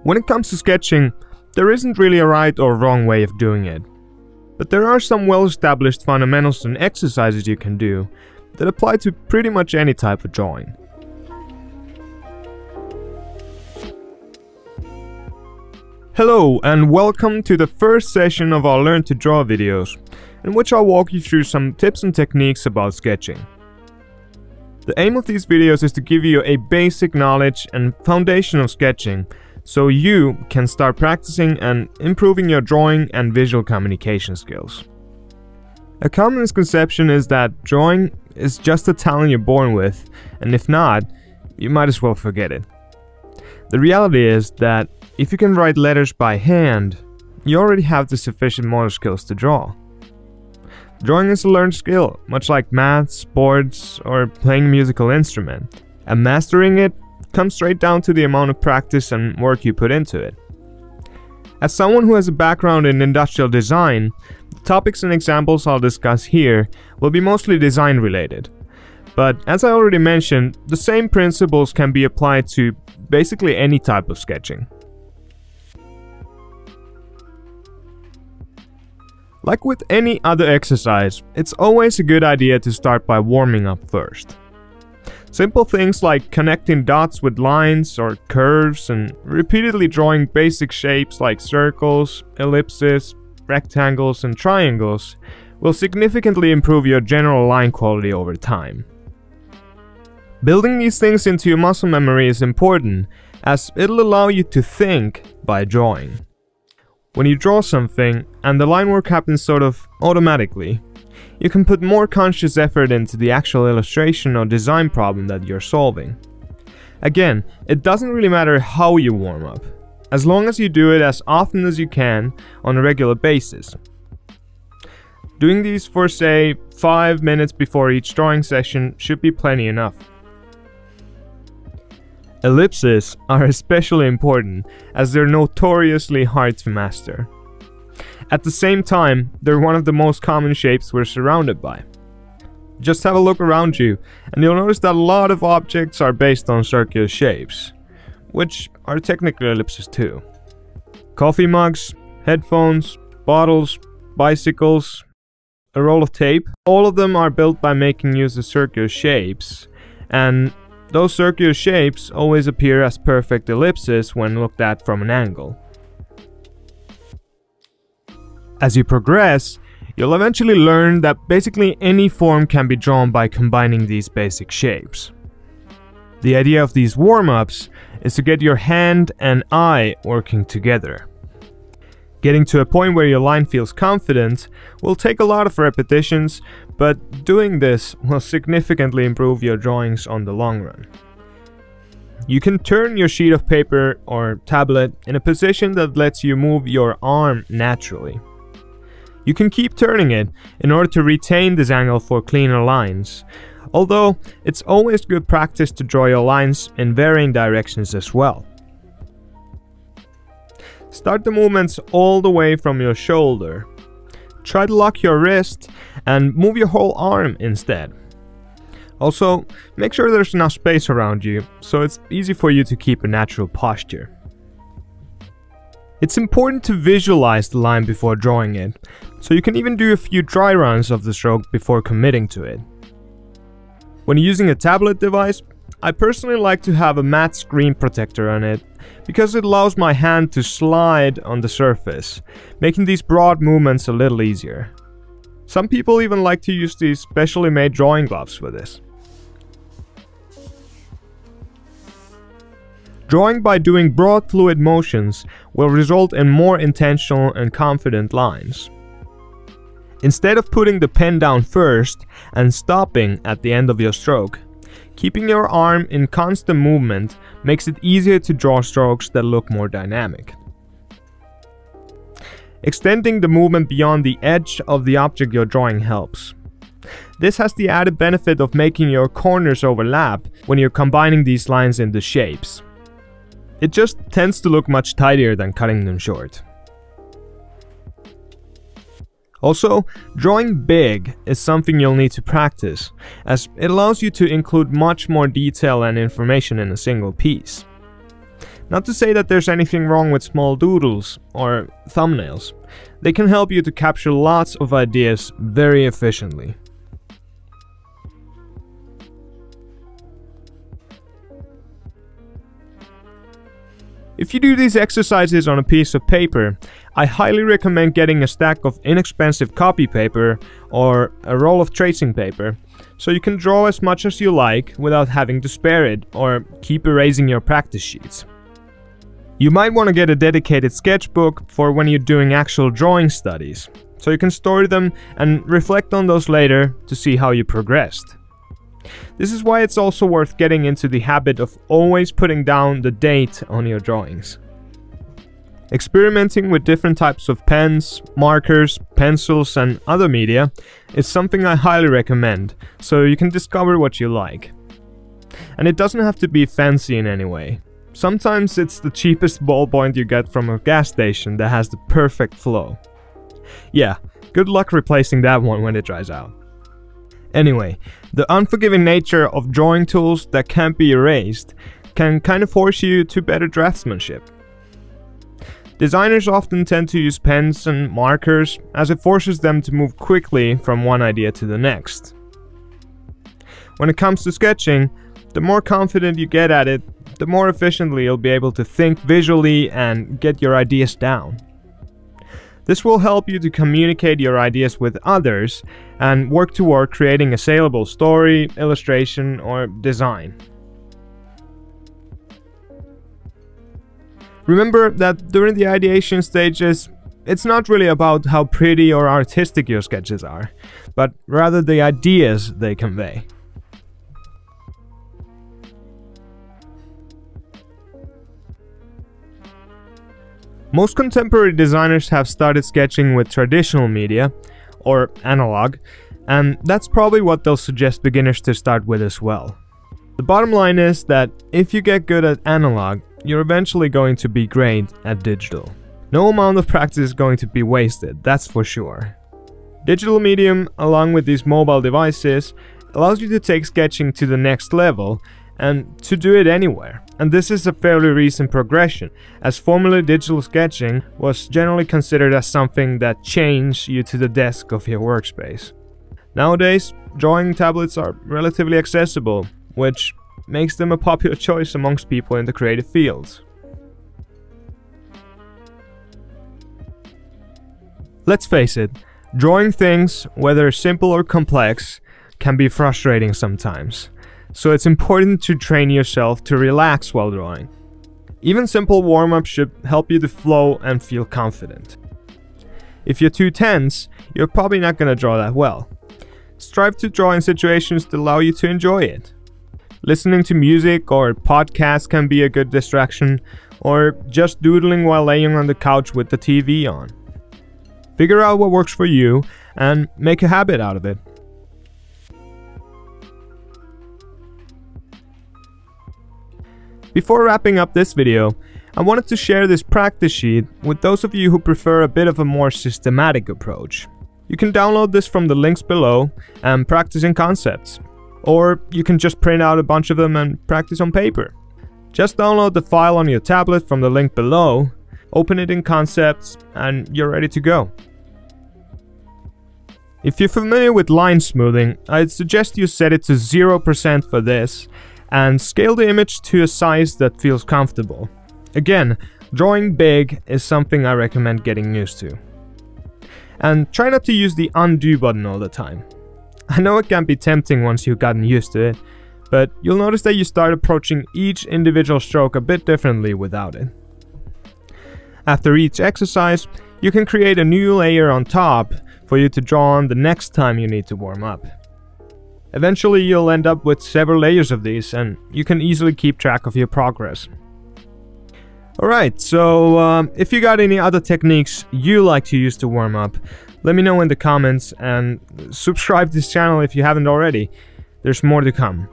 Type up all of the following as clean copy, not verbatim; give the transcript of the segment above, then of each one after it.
When it comes to sketching, there isn't really a right or wrong way of doing it. But there are some well-established fundamentals and exercises you can do that apply to pretty much any type of drawing. Hello and welcome to the first session of our Learn to Draw videos, in which I'll walk you through some tips and techniques about sketching. The aim of these videos is to give you a basic knowledge and foundation of sketching, so you can start practicing and improving your drawing and visual communication skills. A common misconception is that drawing is just a talent you're born with, and if not, you might as well forget it. The reality is that if you can write letters by hand, you already have the sufficient motor skills to draw. Drawing is a learned skill, much like math, sports, or playing a musical instrument, and mastering it comes straight down to the amount of practice and work you put into it. As someone who has a background in industrial design, the topics and examples I'll discuss here will be mostly design related. But as I already mentioned, the same principles can be applied to basically any type of sketching. Like with any other exercise, it's always a good idea to start by warming up first. Simple things like connecting dots with lines or curves and repeatedly drawing basic shapes like circles, ellipses, rectangles and triangles will significantly improve your general line quality over time. Building these things into your muscle memory is important, as it'll allow you to think by drawing. When you draw something and the line work happens sort of automatically, you can put more conscious effort into the actual illustration or design problem that you're solving. Again, it doesn't really matter how you warm up, as long as you do it as often as you can on a regular basis. Doing these for say 5 minutes before each drawing session should be plenty enough. Ellipses are especially important as they're notoriously hard to master. At the same time, they're one of the most common shapes we're surrounded by. Just have a look around you and you'll notice that a lot of objects are based on circular shapes, which are technically ellipses too. Coffee mugs, headphones, bottles, bicycles, a roll of tape, all of them are built by making use of circular shapes, and those circular shapes always appear as perfect ellipses when looked at from an angle. As you progress, you'll eventually learn that basically any form can be drawn by combining these basic shapes. The idea of these warm-ups is to get your hand and eye working together. Getting to a point where your line feels confident will take a lot of repetitions, but doing this will significantly improve your drawings on the long run. You can turn your sheet of paper or tablet in a position that lets you move your arm naturally. You can keep turning it in order to retain this angle for cleaner lines, although it's always good practice to draw your lines in varying directions as well. Start the movements all the way from your shoulder. Try to lock your wrist and move your whole arm instead. Also, make sure there's enough space around you, so it's easy for you to keep a natural posture. It's important to visualize the line before drawing it, so you can even do a few dry runs of the stroke before committing to it. When using a tablet device, I personally like to have a matte screen protector on it, because it allows my hand to slide on the surface, making these broad movements a little easier. Some people even like to use these specially made drawing gloves for this. Drawing by doing broad fluid motions will result in more intentional and confident lines. Instead of putting the pen down first and stopping at the end of your stroke, keeping your arm in constant movement makes it easier to draw strokes that look more dynamic. Extending the movement beyond the edge of the object you're drawing helps. This has the added benefit of making your corners overlap when you're combining these lines into shapes. It just tends to look much tidier than cutting them short. Also, drawing big is something you'll need to practice, as it allows you to include much more detail and information in a single piece. Not to say that there's anything wrong with small doodles or thumbnails. They can help you to capture lots of ideas very efficiently. If you do these exercises on a piece of paper, I highly recommend getting a stack of inexpensive copy paper or a roll of tracing paper, so you can draw as much as you like without having to spare it or keep erasing your practice sheets. You might want to get a dedicated sketchbook for when you're doing actual drawing studies, so you can store them and reflect on those later to see how you progressed. This is why it's also worth getting into the habit of always putting down the date on your drawings. Experimenting with different types of pens, markers, pencils and other media is something I highly recommend, so you can discover what you like. And it doesn't have to be fancy in any way. Sometimes it's the cheapest ballpoint you get from a gas station that has the perfect flow. Yeah, good luck replacing that one when it dries out. Anyway, the unforgiving nature of drawing tools that can't be erased can kind of force you to better draftsmanship. Designers often tend to use pens and markers as it forces them to move quickly from one idea to the next. When it comes to sketching, the more confident you get at it, the more efficiently you'll be able to think visually and get your ideas down. This will help you to communicate your ideas with others and work toward creating a saleable story, illustration, or design. Remember that during the ideation stages, it's not really about how pretty or artistic your sketches are, but rather the ideas they convey. Most contemporary designers have started sketching with traditional media, or analog, and that's probably what they'll suggest beginners to start with as well. The bottom line is that if you get good at analog, you're eventually going to be great at digital. No amount of practice is going to be wasted, that's for sure. Digital medium, along with these mobile devices, allows you to take sketching to the next level and to do it anywhere. And this is a fairly recent progression, as formerly digital sketching was generally considered as something that chains you to the desk of your workspace. Nowadays, drawing tablets are relatively accessible, which makes them a popular choice amongst people in the creative fields. Let's face it, drawing things, whether simple or complex, can be frustrating sometimes. So it's important to train yourself to relax while drawing. Even simple warm-ups should help you to flow and feel confident. If you're too tense, you're probably not going to draw that well. Strive to draw in situations that allow you to enjoy it. Listening to music or podcasts can be a good distraction, or just doodling while laying on the couch with the TV on. Figure out what works for you and make a habit out of it. Before wrapping up this video, I wanted to share this practice sheet with those of you who prefer a bit of a more systematic approach. You can download this from the links below and practice in concepts. Or you can just print out a bunch of them and practice on paper. Just download the file on your tablet from the link below, open it in concepts, and you're ready to go. If you're familiar with line smoothing, I'd suggest you set it to 0% for this, and scale the image to a size that feels comfortable. Again, drawing big is something I recommend getting used to. And try not to use the undo button all the time. I know it can be tempting once you've gotten used to it, but you'll notice that you start approaching each individual stroke a bit differently without it. After each exercise, you can create a new layer on top for you to draw on the next time you need to warm up. Eventually you'll end up with several layers of these, and you can easily keep track of your progress. Alright, so if you got any other techniques you like to use to warm up, let me know in the comments, and subscribe to this channel if you haven't already. There's more to come.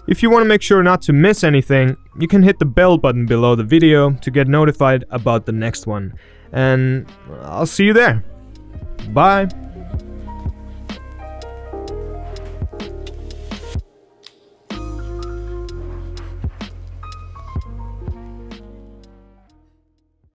If you want to make sure not to miss anything, you can hit the bell button below the video to get notified about the next one. And I'll see you there. Bye!